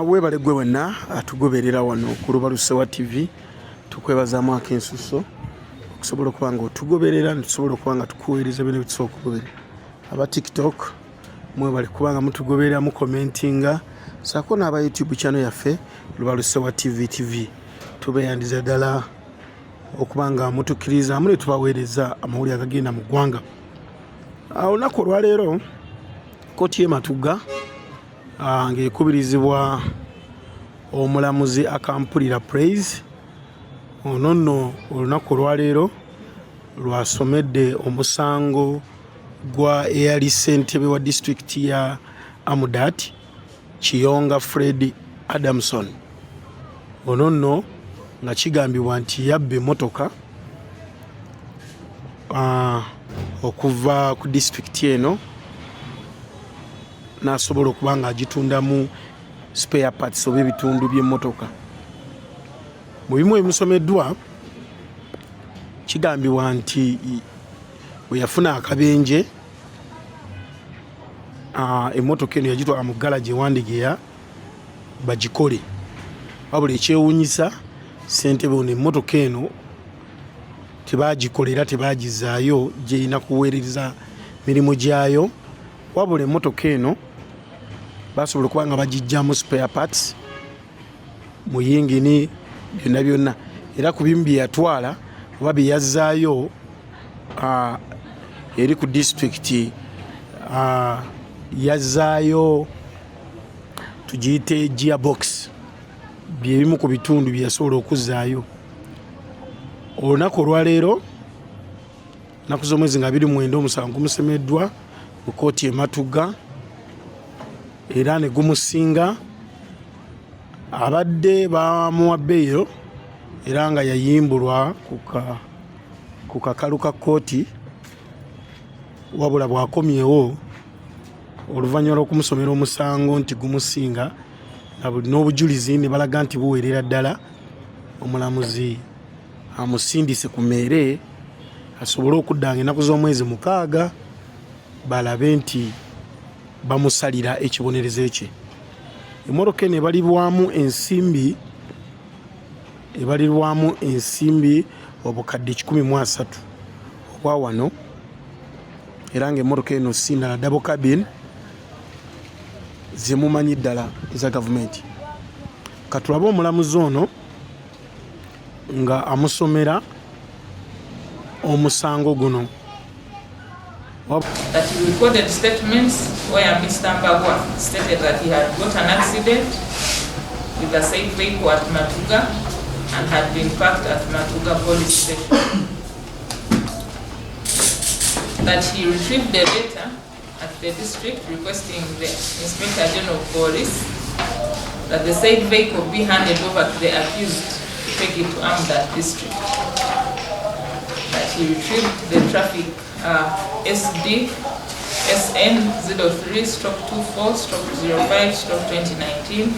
Webale gwe wenna atugoberera wano ku Lubalusewa TV tukwebazaamu akensuso okusobola okuba nga otugoberera tusobola okuba nga tukuweereza bino bitusobola okugoberera. Aba TikTok mwebale kuba nga mutugoberera mu commentinga saako n'aba YouTube channel yaffe Lubalusewa TV tubeeyandiza ddala okuba nga mutukkiriza ne tubaweereza amawulire agagenda mu ggwanga. Olunaku olwaleero kkooti y'e Matuga ng'ekubirizibwa omulamuzi akampulira Praise ono nno olunaku olwaleero lwasomedde omusango gwa eyali ssentebe wa disitulikiti ya Amudat Kiyonga Fred Adamson. Ono nno nga kigambibwa nti yabba emmotoka okuva ku disitulikiti eno n'asobola okuba nga agitundamu spare parts oba ebitundu by'emmotoka. Mu bimu ebimusomeddwa kigambibwa nti bwe yafuna akabenje emmotoka eno yagitwala mu galaji ewandigeya bagikole. Wabula ekyewuunyisa ssentebe ono emmotoka eno tebaagikolera tebaagizaayo gyerina kuweereza mirimu gyayo, wabula emmotoka eno basobola okuba nga bagiggyamu spare parts mu yingini byonna era ku bimu bye yatwala oba bye yazzaayo eri ku disitulikiti yazzaayo tugiyite gearbox bye bimu ku bitundu bye yasobola okuzzaayo. Olunaku olwaleero nnaku z'omwezi nga 29 omusango gumusemeddwa mu kkooti y'e Matuga era ne gumusinga abadde bamuwa bbeeyo era nga yayimbulwa ku kakalu ka kkooti, wabula bwakomyewo oluvannyuma lw'okumusomera omusango nti gumusinga n'obujulizi ne balaga nti buweerera ddala omulamuzi amusindise ku meere asobole okuddanga ennaku z'omwezi 6 balabe nti bamusalira ekibonerezo kye. Emmotoka eno ebalirwamu ensimbi obukadde 130 obwa wano era ng'emmotoka eno si ndala double cabin zemumanyi ddala eza gavumenti. Katulabe omulamuzi ono nga amusomera omusango guno. That he recorded statements where Mr. Mbagwa stated that he had got an accident with a said vehicle at Matuga and had been parked at Matuga police station. That he retrieved the letter at the district requesting the Inspector General of Police that the said vehicle be handed over to the accused to take it to Amudat district. That he retrieved the traffic SD SN 03/24/05/2019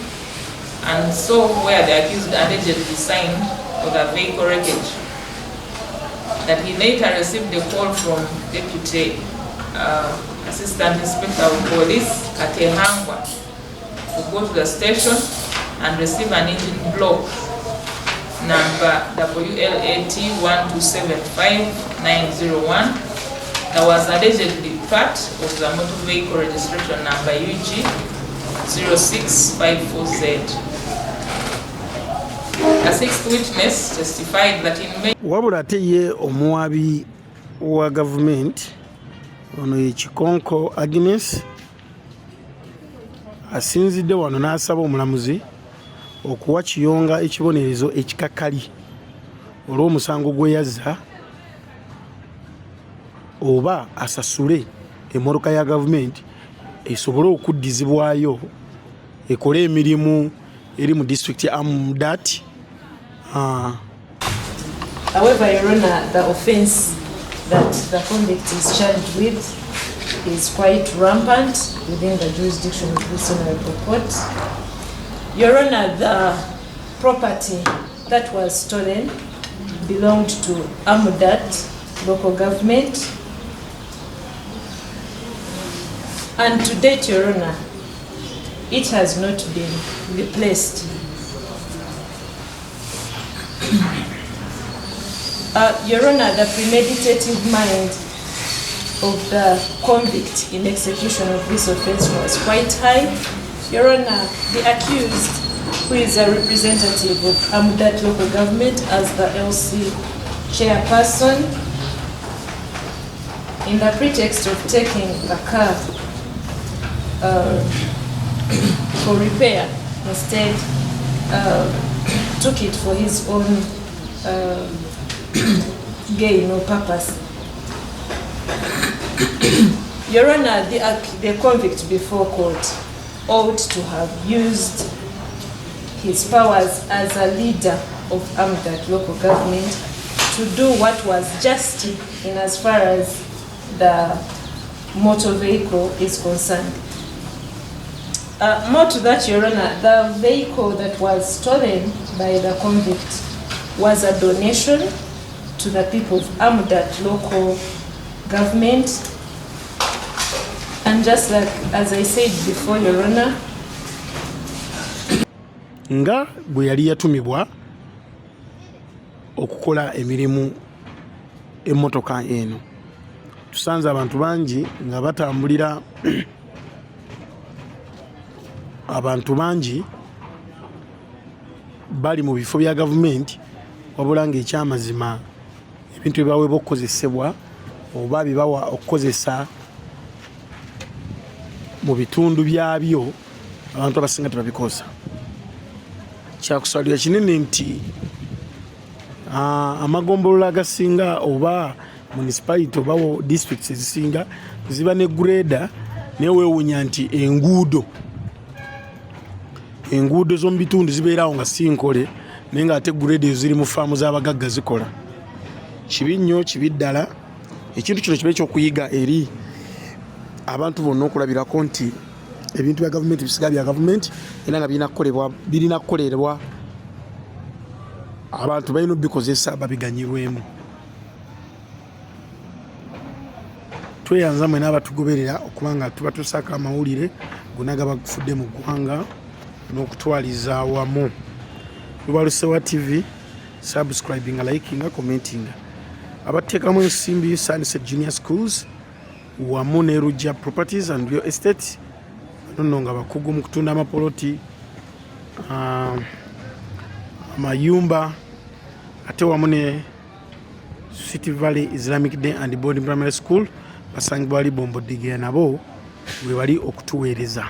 and so where the accused allegedly signed for the vehicle wreckage. That he later received a call from Deputy Assistant Inspector of Police Katehangwa to go to the station and receive an engine block number WLAT 1275901 that was allegedly part of the motor vehicle registration number UG 0654Z. A sixth witness testified that in May. Wabula ate ye omuwabi wa gavumenti ono ye Kikonko Agnes asinzidde wano n'asaba omulamuzi okuwa Kiyonga ekibonerezo ekikakali olw'omusango gwe yazza oba asasule emmotoka ya gavumenti esobole okuddizibwayo ekole emirimu eri mu disitulikiti ya Amudat. However, Your Honor, the offence that the convict is charged with is quite rampant within the jurisdiction of this honorable court. Your Honor, the property that was stolen belonged to Amudat local government, and to date, Your Honor, it has not been replaced. Your Honor, the premeditative mind of the convict in execution of this offense was quite high. Your Honor, the accused, who is a representative of Amudat local government as the LC chairperson, in the pretext of taking the car for repair, instead took it for his own gain or purpose. Your Honor, the convict before court ought to have used his powers as a leader of Amudat local government to do what was just in as far as the motor vehicle is concerned. More to that, Your Honor, the vehicle that was stolen by the convict was a donation to the people of Amudat local government. And just like as I said before, Your Honor, nga bwe yali yatumibwa okukola emirimu emmotoka eno, tusanze abantu bangi nga batambulira abantu bangi bali mu bifo bya gavumenti, wabula ng'ekyamazima ebintu byebaweebwa okukozesebwa oba byebawa okukozesa mu bitundu byabyo abantu abasinga tebabikosa. Kyakusalira kinene nti amagombolola agasinga oba municipality oba districts ezisinga ziba ne greda, naye weewuunya nti enguudo z'omu bitundu zibeerawo nga si nkole, naye ng'ate grade ziri mu faamu z'abagagga zikola. Kibi nnyo, kibi ddala. Ekintu kino kiba ekyokuyiga eri abantu bonna okulabirako nti ebintu bya gavumenti bisiga bya gavumenti era nga birina kukolerwa abantu balina obikozesa babiganyirwemu. Tweyanza mwena abatugoberera okuba nga tuba tusaako amawulire gonna gabafudde mu ggwanga n'okutwaliza awamu. Lubalusewa TV, subscribing, liking, commenting. Abateekamu ensimbi Sunset Junior Schools wamu ne Rujja Properties and Real Estate nno nga bakugu mu kutunda amapoloti, amayumba, ate wamu ne City Valley Islamic Day and Boarding Primary School basangibwa wali Bombo Digeya nabo we bali okutuweereza.